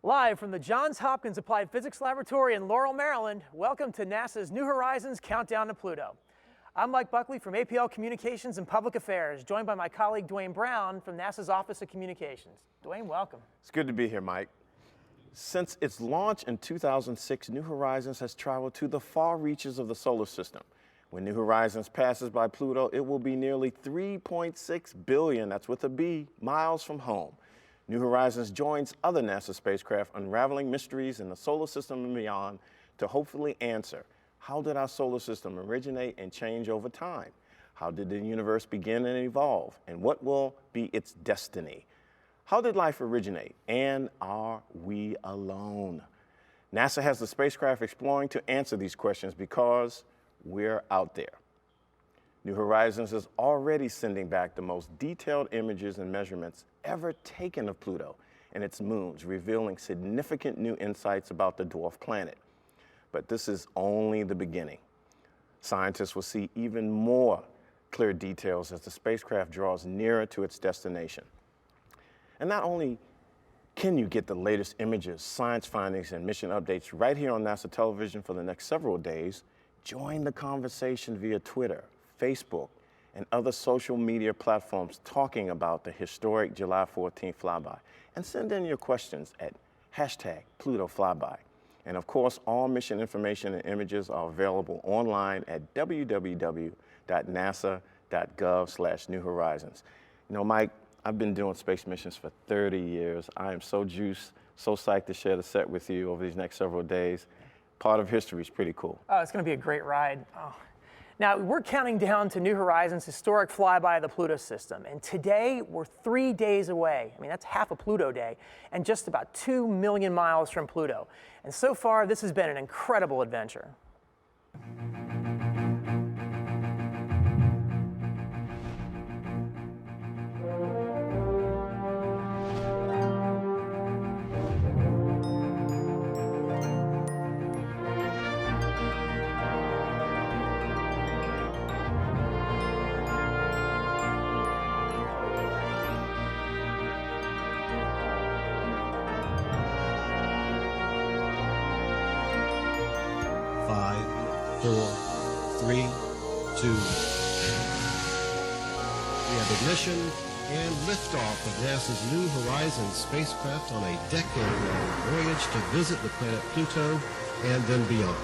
Live from the Johns Hopkins Applied Physics Laboratory in Laurel, Maryland, welcome to NASA's New Horizons Countdown to Pluto. I'm Mike Buckley from APL Communications and Public Affairs, joined by my colleague Dwayne Brown from NASA's Office of Communications. Dwayne, welcome. It's good to be here, Mike. Since its launch in 2006, New Horizons has traveled to the far reaches of the solar system. When New Horizons passes by Pluto, it will be nearly 3.6 billion, that's with a B, miles from home. New Horizons joins other NASA spacecraft unraveling mysteries in the solar system and beyond to hopefully answer, how did our solar system originate and change over time? How did the universe begin and evolve? And what will be its destiny? How did life originate? And are we alone? NASA has the spacecraft exploring to answer these questions because we're out there. New Horizons is already sending back the most detailed images and measurements ever taken of Pluto and its moons, revealing significant new insights about the dwarf planet. But this is only the beginning. Scientists will see even more clear details as the spacecraft draws nearer to its destination. And not only can you get the latest images, science findings, and mission updates right here on NASA television for the next several days, join the conversation via Twitter, Facebook, and other social media platforms talking about the historic July 14th flyby. And send in your questions at #PlutoFlyby. And of course, all mission information and images are available online at www.nasa.gov/New Horizons. You know, Mike, I've been doing space missions for 30 years. I am so juiced, so psyched to share the set with you over these next several days. Part of history is pretty cool. Oh, it's going to be a great ride. Oh. Now, we're counting down to New Horizons' historic flyby of the Pluto system, and today we're 3 days away. I mean, that's half a Pluto day, and just about 2 million miles from Pluto. And so far, this has been an incredible adventure. Five, 4, 3, 2. We have ignition and liftoff of NASA's New Horizons spacecraft on a decade-long voyage to visit the planet Pluto and then beyond.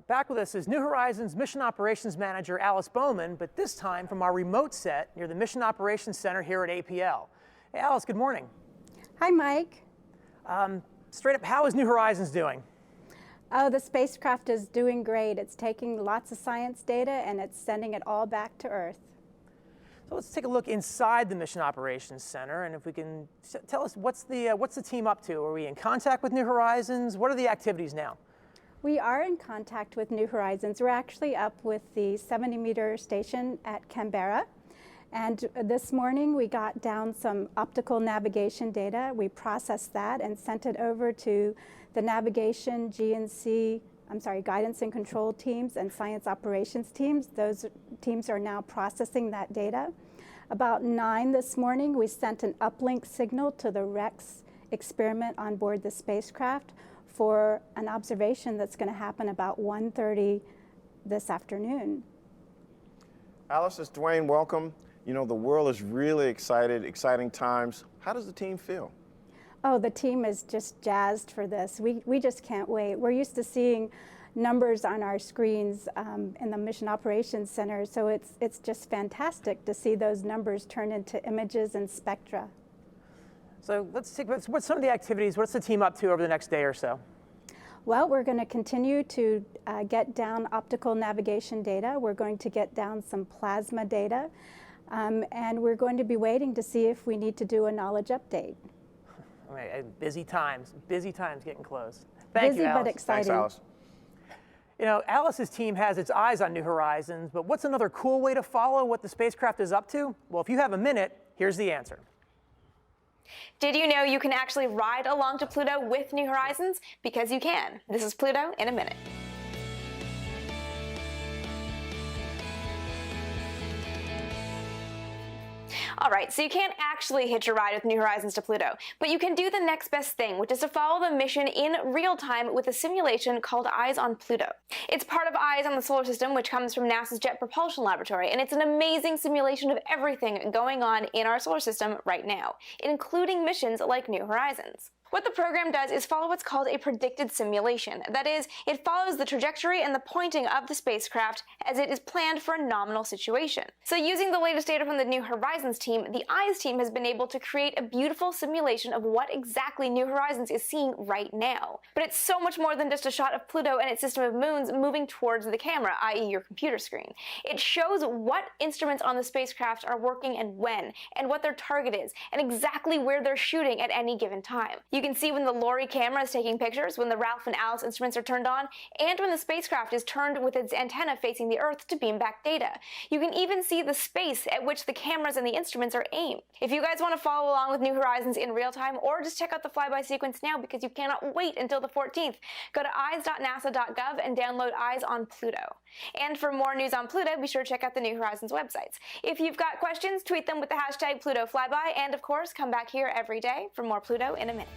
Back with us is New Horizons Mission Operations Manager Alice Bowman, but this time from our remote set near the Mission Operations Center here at APL. Hey, Alice, good morning. Hi, Mike. Straight up, how is New Horizons doing? Oh, the spacecraft is doing great. It's taking lots of science data and it's sending it all back to Earth. So let's take a look inside the Mission Operations Center, and if we can tell us what's the team up to? Are we in contact with New Horizons? What are the activities now? We are in contact with New Horizons. We're actually up with the 70-meter station at Canberra. And this morning we got down some optical navigation data. We processed that and sent it over to the navigation, guidance and control teams and science operations teams. Those teams are now processing that data. About 9 this morning, we sent an uplink signal to the REX experiment on board the spacecraft for an observation that's going to happen about 1:30 this afternoon. Alice, it's Dwayne, welcome. You know, the world is really excited, exciting times. How does the team feel? Oh, the team is just jazzed for this. We just can't wait. We're used to seeing numbers on our screens in the Mission Operations Center, so it's just fantastic to see those numbers turn into images and spectra. So let's take, what's some of the activities, what's the team up to over the next day or so? Well, we're going to continue to get down optical navigation data. We're going to get down some plasma data. And we're going to be waiting to see if we need to do a knowledge update. Busy times getting close. Thank you, Busy Alice. but exciting. Thanks, Alice. You know, Alice's team has its eyes on New Horizons, but what's another cool way to follow what the spacecraft is up to? Well, if you have a minute, here's the answer. Did you know you can actually ride along to Pluto with New Horizons? Because you can. This is Pluto in a minute. All right, so you can't actually hitch a ride with New Horizons to Pluto, but you can do the next best thing, which is to follow the mission in real time with a simulation called Eyes on Pluto. It's part of Eyes on the Solar System, which comes from NASA's Jet Propulsion Laboratory, and it's an amazing simulation of everything going on in our solar system right now, including missions like New Horizons. What the program does is follow what's called a predicted simulation. That is, it follows the trajectory and the pointing of the spacecraft as it is planned for a nominal situation. So using the latest data from the New Horizons team, the EYES team has been able to create a beautiful simulation of what exactly New Horizons is seeing right now. But it's so much more than just a shot of Pluto and its system of moons moving towards the camera, i.e. your computer screen. It shows what instruments on the spacecraft are working and when, and what their target is, and exactly where they're shooting at any given time. You can see when the Laurel camera is taking pictures, when the Ralph and Alice instruments are turned on, and when the spacecraft is turned with its antenna facing the Earth to beam back data. You can even see the space at which the cameras and the instruments are aimed. If you guys want to follow along with New Horizons in real time, or just check out the flyby sequence now because you cannot wait until the 14th, go to eyes.nasa.gov and download Eyes on Pluto. And for more news on Pluto, be sure to check out the New Horizons websites. If you've got questions, tweet them with the hashtag PlutoFlyby, and of course, come back here every day for more Pluto in a minute.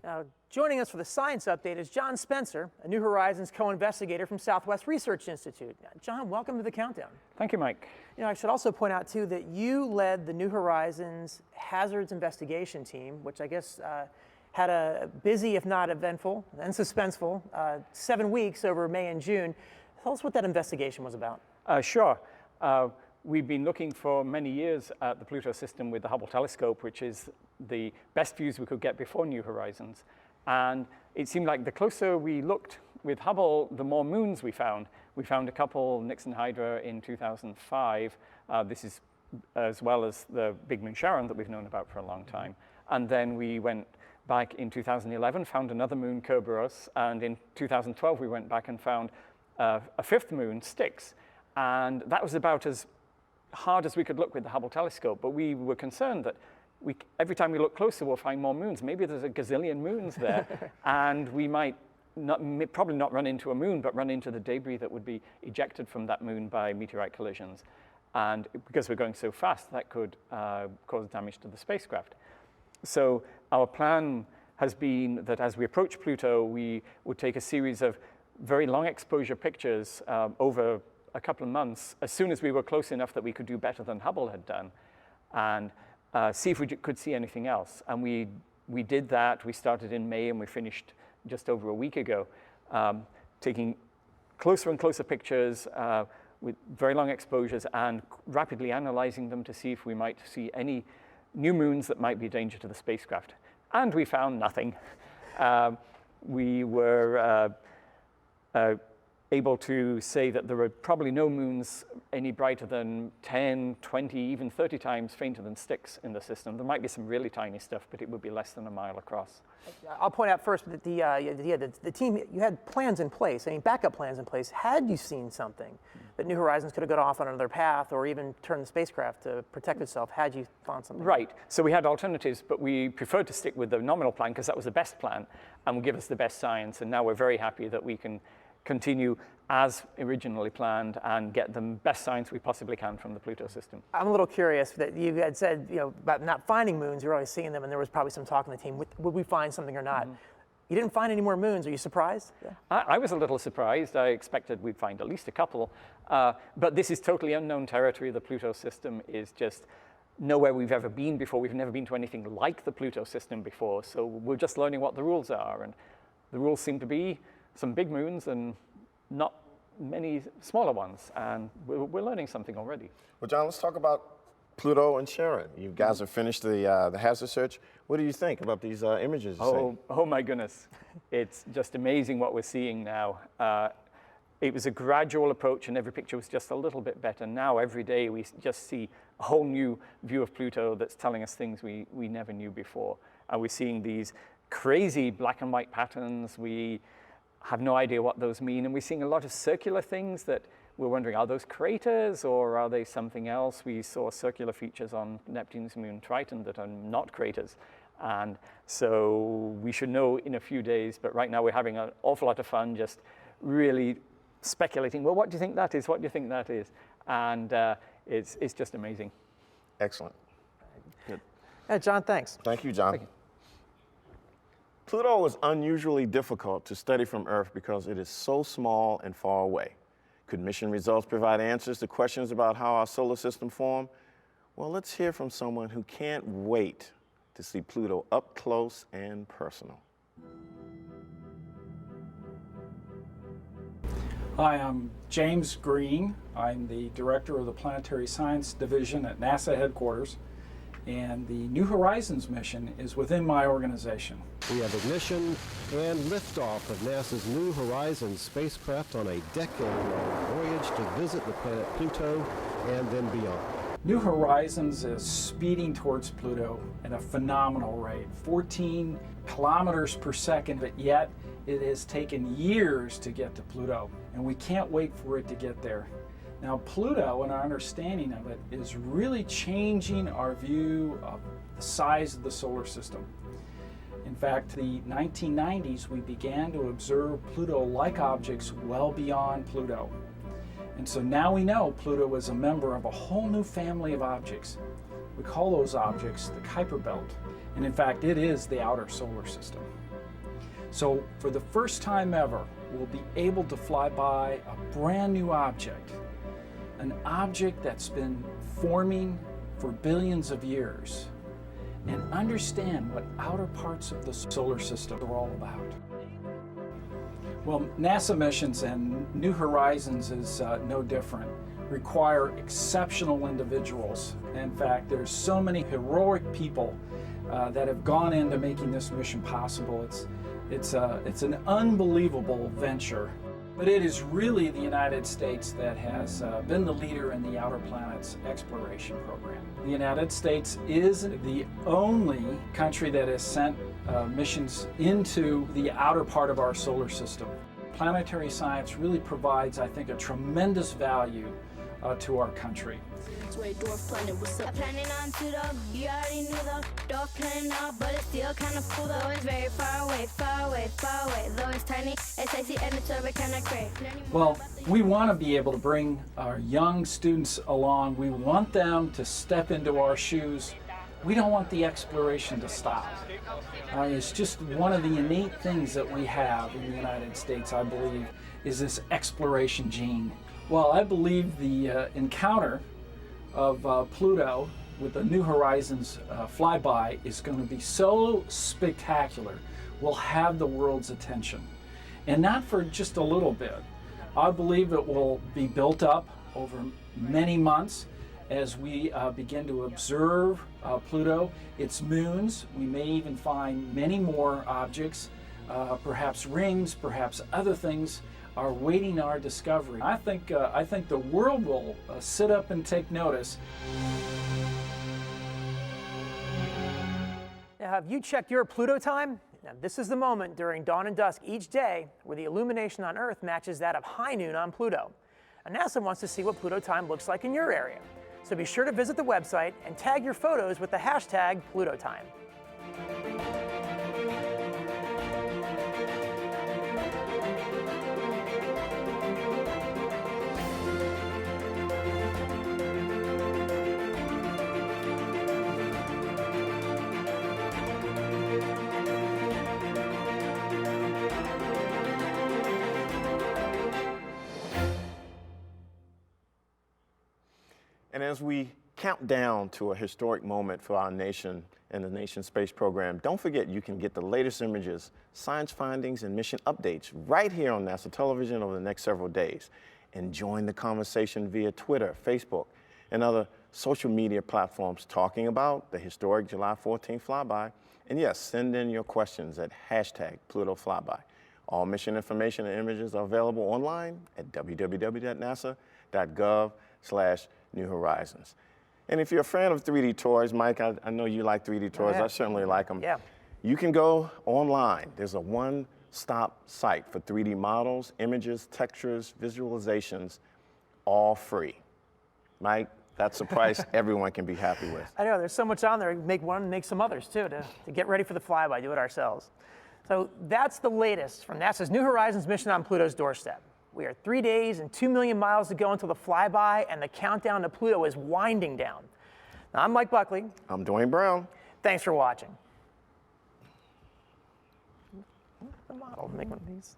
Now, joining us for the science update is John Spencer, a New Horizons co-investigator from Southwest Research Institute. John, welcome to the countdown. Thank you, Mike. You know, I should also point out, too, that you led the New Horizons Hazards Investigation Team, which I guess had a busy, if not eventful, and suspenseful 7 weeks over May and June. Tell us what that investigation was about. Sure. We've been looking for many years at the Pluto system with the Hubble telescope, which is the best views we could get before New Horizons. And it seemed like the closer we looked with Hubble, the more moons we found. We found a couple, Nixon Hydra in 2005. This is as well as the Big Moon Sharon that we've known about for a long time. And then we went back in 2011, found another moon, Kerberos. And in 2012, we went back and found a fifth moon, Styx. And that was about as hard as we could look with the Hubble telescope, but we were concerned that every time we look closer, we'll find more moons. Maybe there's a gazillion moons there, and we might probably not run into a moon, but run into the debris that would be ejected from that moon by meteorite collisions. And because we're going so fast, that could cause damage to the spacecraft. So our plan has been that as we approach Pluto, we would take a series of very long exposure pictures over a couple of months, as soon as we were close enough that we could do better than Hubble had done, and see if we could see anything else. And we did that. We started in May and we finished just over a week ago, taking closer and closer pictures with very long exposures and rapidly analyzing them to see if we might see any new moons that might be a danger to the spacecraft. And we found nothing. We were able to say that there were probably no moons any brighter than 10, 20, even 30 times fainter than Styx in the system. There might be some really tiny stuff, but it would be less than a mile across. I'll point out first that the team, you had plans in place, backup plans in place. Had you seen something that New Horizons could have got off on another path or even turned the spacecraft to protect itself, had you found something? Right. So we had alternatives, but we preferred to stick with the nominal plan because that was the best plan and would give us the best science. And now we're very happy that we can continue as originally planned and get the best science we possibly can from the Pluto system. I'm a little curious that you had said, about not finding moons. You're always seeing them, and there was probably some talk in the team. Would we find something or not? Mm-hmm. You didn't find any more moons. Are you surprised? Yeah. I was a little surprised. I expected we'd find at least a couple, but this is totally unknown territory. The Pluto system is just nowhere we've ever been before. We've never been to anything like the Pluto system before, so we're just learning what the rules are, and the rules seem to be some big moons and not many smaller ones, and we're learning something already. Well, John, let's talk about Pluto and Sharon. You guys have finished the hazard search. What do you think about these images? Oh my goodness. It's just amazing what we're seeing now. it was a gradual approach, and every picture was just a little bit better. Now, every day, we just see a whole new view of Pluto that's telling us things we never knew before. And we're seeing these crazy black and white patterns. We have no idea what those mean. And we're seeing a lot of circular things that we're wondering, are those craters or are they something else? We saw circular features on Neptune's moon Triton that are not craters. And so we should know in a few days, but right now we're having an awful lot of fun just really speculating, well, what do you think that is? What do you think that is? And it's just amazing. Excellent. Good. John, thanks. Thank you, John. Thank you. Pluto is unusually difficult to study from Earth because it is so small and far away. Could mission results provide answers to questions about how our solar system formed? Well, let's hear from someone who can't wait to see Pluto up close and personal. Hi, I'm James Green. I'm the director of the Planetary Science Division at NASA headquarters, and the New Horizons mission is within my organization. We have ignition and liftoff of NASA's New Horizons spacecraft on a decade-long voyage to visit the planet Pluto and then beyond. New Horizons is speeding towards Pluto at a phenomenal rate, 14 kilometers per second, but yet it has taken years to get to Pluto, and we can't wait for it to get there. Now, Pluto and our understanding of it is really changing our view of the size of the solar system. In fact, the 1990s, we began to observe Pluto-like objects well beyond Pluto. And so now we know Pluto is a member of a whole new family of objects. We call those objects the Kuiper Belt. And in fact, it is the outer solar system. So for the first time ever, we'll be able to fly by a brand new object, an object that's been forming for billions of years, and understand what outer parts of the solar system are all about. Well, NASA missions and New Horizons is no different. Require exceptional individuals. In fact, there's so many heroic people that have gone into making this mission possible. It's an unbelievable venture. But it is really the United States that has been the leader in the outer planets exploration program. The United States is the only country that has sent missions into the outer part of our solar system. Planetary science really provides, I think, a tremendous value to our country. Dwarf planet, what's up? Planning on Pluto, you already knew though. Dwarf planet now, but it's still kind of cool though. It's very far away, far away, far away. Though it's tiny, it's icy and it's orbit kind of great. Well, we want to be able to bring our young students along. We want them to step into our shoes. We don't want the exploration to stop. It's just one of the innate things that we have in the United States, I believe, is this exploration gene. Well, I believe the encounter of Pluto with the New Horizons flyby is going to be so spectacular, we'll have the world's attention. And not for just a little bit. I believe it will be built up over many months as we begin to observe Pluto, its moons. We may even find many more objects, perhaps rings, perhaps other things are waiting our discovery. I think the world will sit up and take notice. Now, have you checked your Pluto time? Now, this is the moment during dawn and dusk each day where the illumination on Earth matches that of high noon on Pluto. And NASA wants to see what Pluto time looks like in your area. So be sure to visit the website and tag your photos with the hashtag PlutoTime. And as we count down to a historic moment for our nation and the nation's space program, don't forget you can get the latest images, science findings, and mission updates right here on NASA television over the next several days. And join the conversation via Twitter, Facebook, and other social media platforms talking about the historic July 14th flyby. And yes, send in your questions at hashtag PlutoFlyby. All mission information and images are available online at www.nasa.gov/New Horizons. And if you're a fan of 3D toys, Mike, I know you like 3D toys. yeah. I certainly like them. Yeah. You can go online. There's a one-stop site for 3D models, images, textures, visualizations, all free. Mike, that's a price everyone can be happy with. I know, there's so much on there. Make one, make some others too, to get ready for the flyby, do it ourselves. So that's the latest from NASA's New Horizons mission on Pluto's doorstep. We are 3 days and 2 million miles to go until the flyby, and the countdown to Pluto is winding down. Now, I'm Mike Buckley. I'm Dwayne Brown. Thanks for watching. The model, make one of these.